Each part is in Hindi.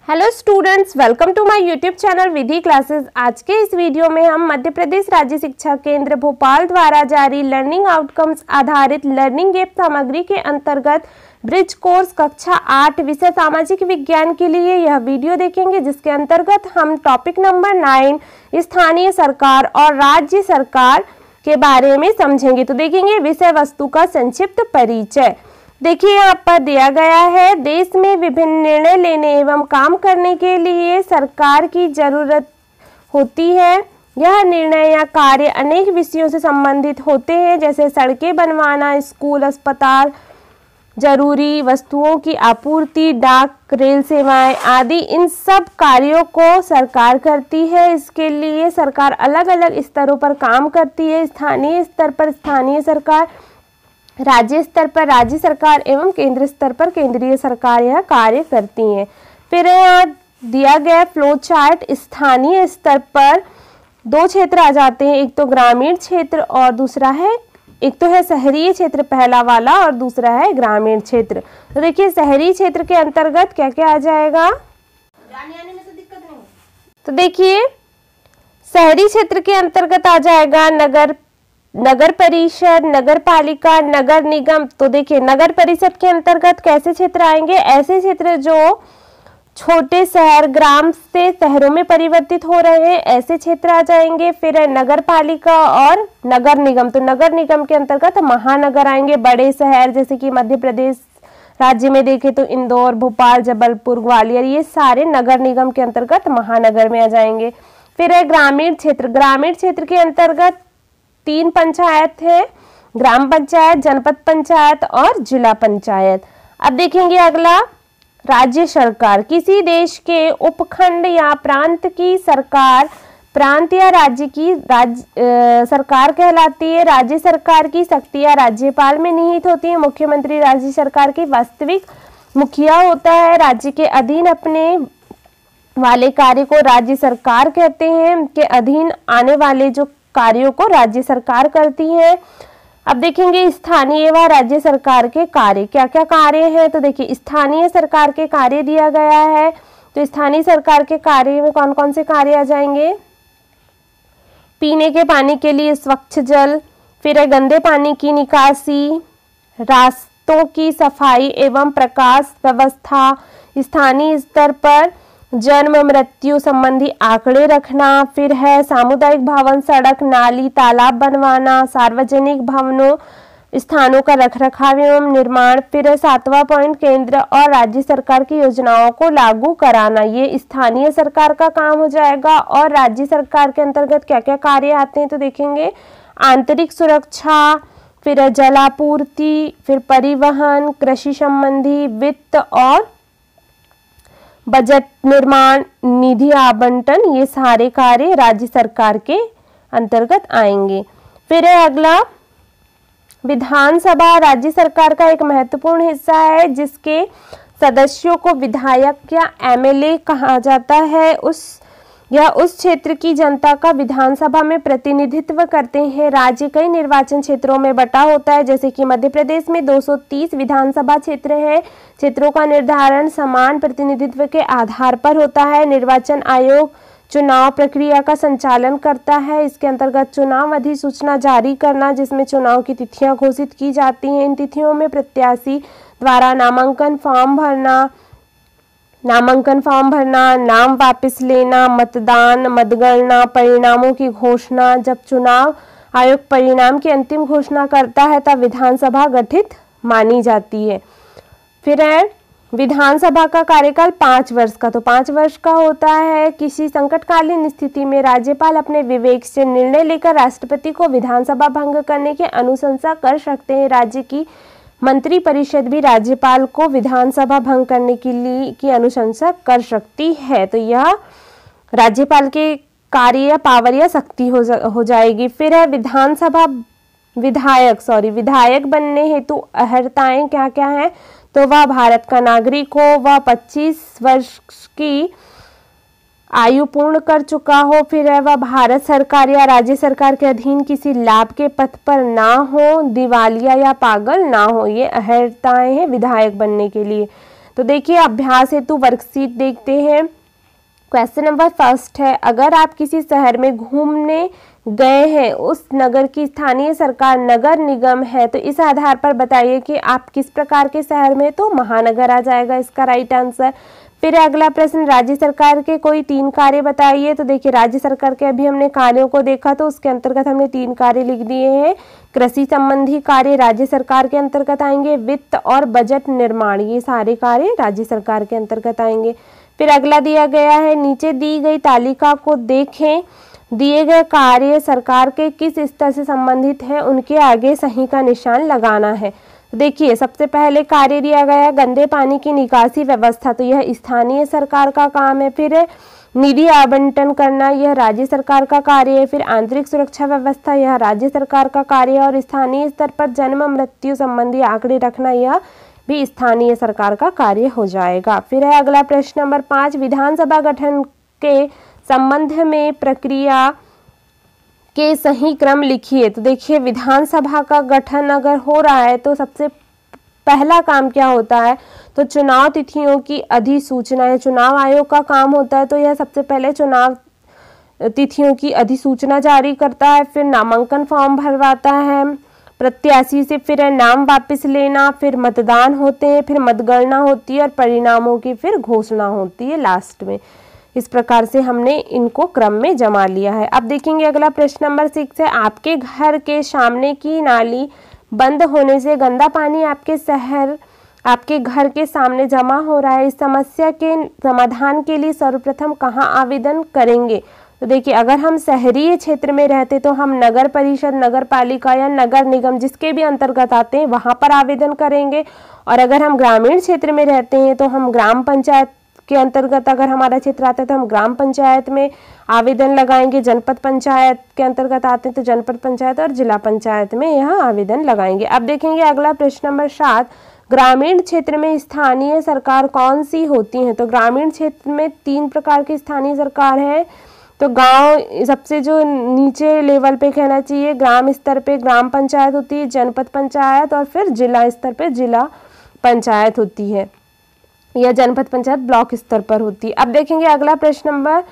Hello students, welcome to my YouTube channel Vidhi classes. आज के इस वीडियो में हम मध्य प्रदेश राज्य शिक्षा केंद्र भोपाल द्वारा जारी लर्निंग आउटकम्स आधारित लर्निंग ऐप सामग्री के अंतर्गत ब्रिज कोर्स कक्षा 8 विषय सामाजिक विज्ञान के लिए यह वीडियो देखेंगे, जिसके अंतर्गत हम टॉपिक नंबर 9 स्थानीय सरकार और राज्य सरकार के बारे में समझेंगे। तो देखेंगे विषय वस्तु का संक्षिप्त परिचय। देखिए यहाँ पर दिया गया है, देश में विभिन्न निर्णय लेने एवं काम करने के लिए सरकार की जरूरत होती है। यह निर्णय या कार्य अनेक विषयों से संबंधित होते हैं, जैसे सड़कें बनवाना, स्कूल, अस्पताल, जरूरी वस्तुओं की आपूर्ति, डाक, रेल सेवाएं आदि। इन सब कार्यों को सरकार करती है। इसके लिए सरकार अलग अलग स्तरों पर काम करती है। स्थानीय स्तर पर स्थानीय सरकार, राज्य स्तर पर राज्य सरकार एवं केंद्र स्तर पर केंद्रीय सरकार यह कार्य करती हैं। फिर यहाँ दिया गया फ्लो चार्ट। स्थानीय स्तर पर दो क्षेत्र आ जाते हैं, एक तो ग्रामीण क्षेत्र और दूसरा है, एक तो है शहरी क्षेत्र पहला वाला और दूसरा है ग्रामीण क्षेत्र। तो देखिए शहरी क्षेत्र के अंतर्गत क्या क्या आ जाएगा, आने में तो दिक्कत नहीं। तो देखिए शहरी क्षेत्र के अंतर्गत आ जाएगा नगर परिषद, नगर पालिका, नगर निगम। तो देखिए नगर परिषद के अंतर्गत कैसे क्षेत्र आएंगे, ऐसे क्षेत्र जो छोटे शहर ग्राम से शहरों में परिवर्तित हो रहे हैं, ऐसे क्षेत्र आ जाएंगे। फिर है नगर पालिका और नगर निगम। तो नगर निगम के अंतर्गत महानगर आएंगे, बड़े शहर जैसे कि मध्य प्रदेश राज्य में देखें तो इंदौर, भोपाल, जबलपुर, ग्वालियर, ये सारे नगर निगम के अंतर्गत महानगर में आ जाएंगे। फिर है ग्रामीण क्षेत्र। ग्रामीण क्षेत्र के अंतर्गत 3 पंचायत है, ग्राम पंचायत, जनपद पंचायत और जिला पंचायत। अब देखेंगे अगला राज्य सरकार। किसी देश के उपखंड या प्रांत की सरकार प्रांत या राज्य की सरकार कहलाती है। राज्य सरकार की शक्तियां राज्यपाल में निहित होती है। मुख्यमंत्री राज्य सरकार की वास्तविक मुखिया होता है। राज्य के अधीन अपने वाले कार्य को राज्य सरकार कहते हैं। के अधीन आने वाले जो कार्यों को राज्य सरकार करती है। अब देखेंगे स्थानीय व राज्य सरकार के कार्य, क्या क्या कार्य हैं। तो देखिए स्थानीय सरकार के कार्य दिया गया है। तो स्थानीय सरकार के कार्य में कौन कौन से कार्य आ जाएंगे, पीने के पानी के लिए स्वच्छ जल, फिर गंदे पानी की निकासी, रास्तों की सफाई एवं प्रकाश व्यवस्था, स्थानीय स्तर पर जन्म मृत्यु संबंधी आंकड़े रखना, फिर है सामुदायिक भवन, सड़क, नाली, तालाब बनवाना, सार्वजनिक भवनों स्थानों का रखरखाव एवं निर्माण, फिर है 7वां पॉइंट केंद्र और राज्य सरकार की योजनाओं को लागू कराना। ये स्थानीय सरकार का काम हो जाएगा। और राज्य सरकार के अंतर्गत क्या क्या कार्य आते हैं तो देखेंगे आंतरिक सुरक्षा, फिर जलापूर्ति, फिर परिवहन, कृषि संबंधी, वित्त और बजट निर्माण, निधि आवंटन, ये सारे कार्य राज्य सरकार के अंतर्गत आएंगे। फिर है अगला विधानसभा। राज्य सरकार का एक महत्वपूर्ण हिस्सा है, जिसके सदस्यों को विधायक या एमएलए कहा जाता है। यह उस क्षेत्र की जनता का विधानसभा में प्रतिनिधित्व करते हैं। राज्य कई निर्वाचन क्षेत्रों में बटा होता है, जैसे कि मध्य प्रदेश में 230 विधानसभा क्षेत्र हैं। क्षेत्रों का निर्धारण समान प्रतिनिधित्व के आधार पर होता है। निर्वाचन आयोग चुनाव प्रक्रिया का संचालन करता है। इसके अंतर्गत चुनाव अधिसूचना जारी करना, जिसमें चुनाव की तिथियां घोषित की जाती हैं। इन तिथियों में प्रत्याशी द्वारा नामांकन फॉर्म भरना, नाम वापस लेना, मतदान, मतगणना, परिणामों की घोषणा। जब चुनाव आयोग परिणाम की अंतिम घोषणा करता है तब विधानसभा गठित मानी जाती है। फिर है विधानसभा का कार्यकाल 5 वर्ष का। तो 5 वर्ष का होता है। किसी संकटकालीन स्थिति में राज्यपाल अपने विवेक से निर्णय लेकर राष्ट्रपति को विधानसभा भंग करने की अनुशंसा कर सकते हैं। राज्य की मंत्री परिषद भी राज्यपाल को विधानसभा भंग करने की अनुशंसा कर सकती है। तो यह राज्यपाल के कार्य या पावर या शक्ति हो जाएगी। फिर है विधायक बनने हेतु अर्हताएं क्या क्या हैं। तो वह भारत का नागरिक हो, वह 25 वर्ष की आयु पूर्ण कर चुका हो, फिर है वह भारत सरकार या राज्य सरकार के अधीन किसी लाभ के पथ पर ना हो, दिवालिया या पागल ना हो। ये अर्हताएं हैं विधायक बनने के लिए। तो देखिए अभ्यास हेतु वर्कशीट देखते हैं। क्वेश्चन नंबर फर्स्ट है, अगर आप किसी शहर में घूमने गए हैं, उस नगर की स्थानीय सरकार नगर निगम है, तो इस आधार पर बताइए कि आप किस प्रकार के शहर में, तो महानगर आ जाएगा इसका राइट आंसर। फिर अगला प्रश्न, राज्य सरकार के कोई 3 कार्य बताइए। तो देखिए राज्य सरकार के अभी हमने कार्यों को देखा, तो उसके अंतर्गत हमने 3 कार्य लिख दिए हैं। कृषि संबंधी कार्य राज्य सरकार के अंतर्गत आएंगे, वित्त और बजट निर्माण, ये सारे कार्य राज्य सरकार के अंतर्गत आएंगे। फिर अगला दिया गया है, नीचे दी गई तालिका को देखें, दिए गए कार्य सरकार के किस स्तर से संबंधित है, उनके आगे सही का निशान लगाना है। देखिए सबसे पहले कार्य दिया गया है गंदे पानी की निकासी व्यवस्था, तो यह स्थानीय सरकार का काम है। फिर निधि आवंटन करना, यह राज्य सरकार का कार्य है। फिर आंतरिक सुरक्षा व्यवस्था, यह राज्य सरकार का कार्य है। और स्थानीय स्तर पर जन्म मृत्यु संबंधी आंकड़े रखना, यह भी स्थानीय सरकार का कार्य हो जाएगा। फिर है अगला प्रश्न नंबर 5, विधानसभा गठन के संबंध में प्रक्रिया के सही क्रम लिखिए। तो देखिए विधानसभा का गठन अगर हो रहा है तो सबसे पहला काम क्या होता है, तो चुनाव तिथियों की अधिसूचना है, चुनाव आयोग का काम होता है। तो यह सबसे पहले चुनाव तिथियों की अधिसूचना जारी करता है, फिर नामांकन फॉर्म भरवाता है प्रत्याशी से, फिर नाम वापस लेना, फिर मतदान होते हैं, फिर मतगणना होती है और परिणामों की फिर घोषणा होती है लास्ट में। इस प्रकार से हमने इनको क्रम में जमा लिया है। अब देखेंगे अगला प्रश्न नंबर 6 है, आपके घर के सामने की नाली बंद होने से गंदा पानी आपके घर के सामने जमा हो रहा है। इस समस्या के समाधान के लिए सर्वप्रथम कहाँ आवेदन करेंगे। तो देखिए अगर हम शहरी क्षेत्र में रहते तो हम नगर परिषद, नगर पालिका या नगर निगम जिसके भी अंतर्गत आते हैं वहाँ पर आवेदन करेंगे। और अगर हम ग्रामीण क्षेत्र में रहते हैं तो हम ग्राम पंचायत के अंतर्गत, अगर हमारा क्षेत्र आता है तो हम ग्राम पंचायत में आवेदन लगाएंगे। जनपद पंचायत के अंतर्गत आते हैं तो जनपद पंचायत और जिला पंचायत में यह आवेदन लगाएंगे। अब देखेंगे अगला प्रश्न नंबर 7, ग्रामीण क्षेत्र में स्थानीय सरकार कौन सी होती है। तो ग्रामीण क्षेत्र में 3 प्रकार की स्थानीय सरकार है। तो गांव सबसे जो नीचे लेवल पे कहना चाहिए, ग्राम स्तर पे ग्राम पंचायत होती है, जनपद पंचायत और फिर जिला स्तर पे जिला पंचायत होती है, या जनपद पंचायत ब्लॉक स्तर पर होती है। अब देखेंगे अगला प्रश्न नंबर,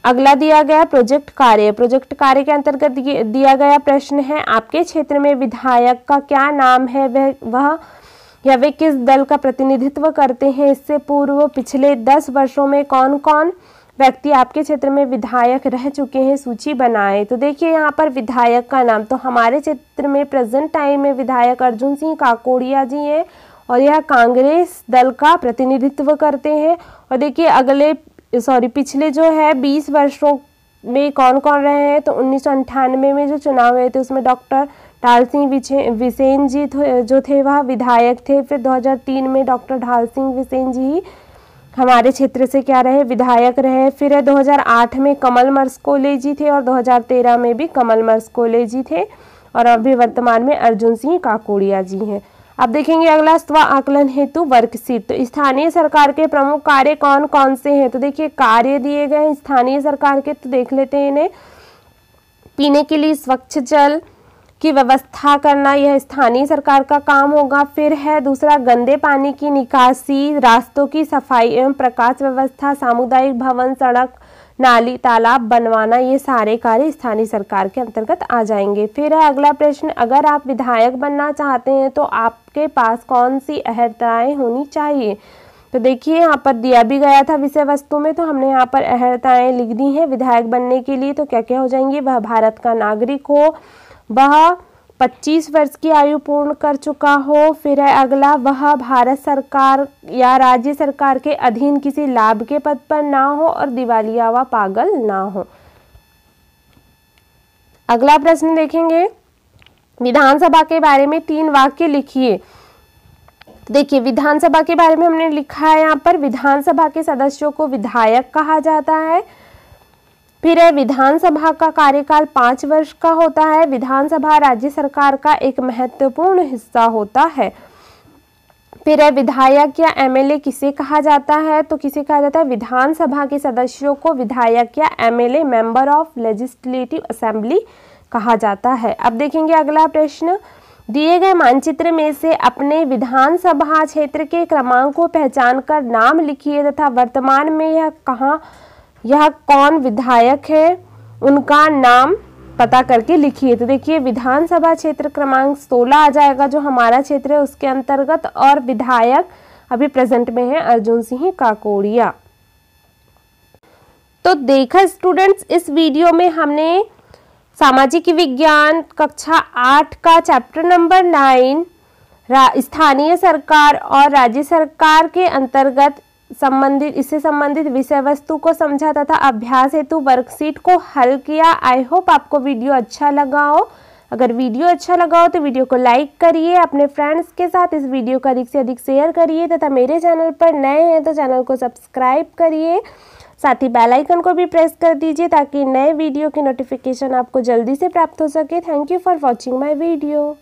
अगला दिया गया प्रोजेक्ट कार्य। प्रोजेक्ट कार्य के अंतर्गत दिया गया प्रश्न है, आपके क्षेत्र में विधायक का क्या नाम है, वे किस दल का प्रतिनिधित्व करते हैं। इससे पूर्व पिछले 10 वर्षों में कौन कौन व्यक्ति आपके क्षेत्र में विधायक रह चुके हैं, सूची बनाएं। तो देखिए यहाँ पर विधायक का नाम, तो हमारे क्षेत्र में प्रेजेंट टाइम में विधायक अर्जुन सिंह काकोड़िया जी हैं और यह कांग्रेस दल का प्रतिनिधित्व करते हैं। और देखिए पिछले जो है 20 वर्षों में कौन कौन रहे हैं, तो 1998 में जो चुनाव हुए थे उसमें डॉक्टर ढाल सिंह बिसेन जी जो थे वह विधायक थे। फिर 2003 में डॉक्टर ढाल सिंह बिसेन जी हमारे क्षेत्र से क्या रहे, विधायक रहे। फिर 2008 में कमल मर्सकोले जी थे और 2013 में भी कमल मर्सकोले जी थे और अभी वर्तमान में अर्जुन सिंह काकोड़िया जी हैं। अब देखेंगे अगला स्व आकलन हेतु वर्कशीट। तो स्थानीय सरकार के प्रमुख कार्य कौन कौन से हैं। तो देखिए कार्य दिए गए हैं स्थानीय सरकार के, तो देख लेते हैं इन्हें। पीने के लिए स्वच्छ जल की व्यवस्था करना, यह स्थानीय सरकार का काम होगा। फिर है दूसरा गंदे पानी की निकासी, रास्तों की सफाई एवं प्रकाश व्यवस्था, सामुदायिक भवन, सड़क, नाली, तालाब बनवाना, ये सारे कार्य स्थानीय सरकार के अंतर्गत आ जाएंगे। फिर है अगला प्रश्न, अगर आप विधायक बनना चाहते हैं तो आपके पास कौन सी अहर्ताएं होनी चाहिए। तो देखिए यहाँ पर दिया भी गया था विषय वस्तु में, तो हमने यहाँ पर अहर्ताएं लिख दी हैं विधायक बनने के लिए। तो क्या क्या हो जाएंगी, वह भारत का नागरिक हो, वह 25 वर्ष की आयु पूर्ण कर चुका हो। फिर है अगला, वह भारत सरकार या राज्य सरकार के अधीन किसी लाभ के पद पर ना हो और दिवालिया व पागल ना हो। अगला प्रश्न देखेंगे, विधानसभा के बारे में 3 वाक्य लिखिए। देखिए विधानसभा के बारे में हमने लिखा है यहाँ पर, विधानसभा के सदस्यों को विधायक कहा जाता है। फिर है विधानसभा का कार्यकाल 5 वर्ष का होता है। विधानसभा राज्य सरकार का एक महत्वपूर्ण हिस्सा होता है। फिर है विधायक या एमएलए किसे कहा जाता है। तो किसे कहा जाता है, विधानसभा के सदस्यों को विधायक या MLA member of legislative assembly कहा जाता है। अब देखेंगे अगला प्रश्न, दिए गए मानचित्र में से अपने विधानसभा क्षेत्र के क्रमांक को पहचान कर नाम लिखिए तथा वर्तमान में यह कौन विधायक है उनका नाम पता करके लिखिए। तो देखिए विधानसभा क्षेत्र क्रमांक 16 आ जाएगा जो हमारा क्षेत्र है उसके अंतर्गत, और विधायक अभी प्रेजेंट में है अर्जुन सिंह काकोड़िया। तो देखा स्टूडेंट्स, इस वीडियो में हमने सामाजिक विज्ञान कक्षा 8 का चैप्टर नंबर 9 स्थानीय सरकार और राज्य सरकार के अंतर्गत इससे संबंधित विषय वस्तु को समझा तथा अभ्यास हेतु वर्कशीट को हल किया। आई होप आपको वीडियो अच्छा लगा हो। अगर वीडियो अच्छा लगा हो तो वीडियो को लाइक करिए, अपने फ्रेंड्स के साथ इस वीडियो को अधिक से अधिक शेयर करिए तथा मेरे चैनल पर नए हैं तो चैनल को सब्सक्राइब करिए, साथ ही बेल आइकन को भी प्रेस कर दीजिए ताकि नए वीडियो की नोटिफिकेशन आपको जल्दी से प्राप्त हो सके। Thank you for watching my video.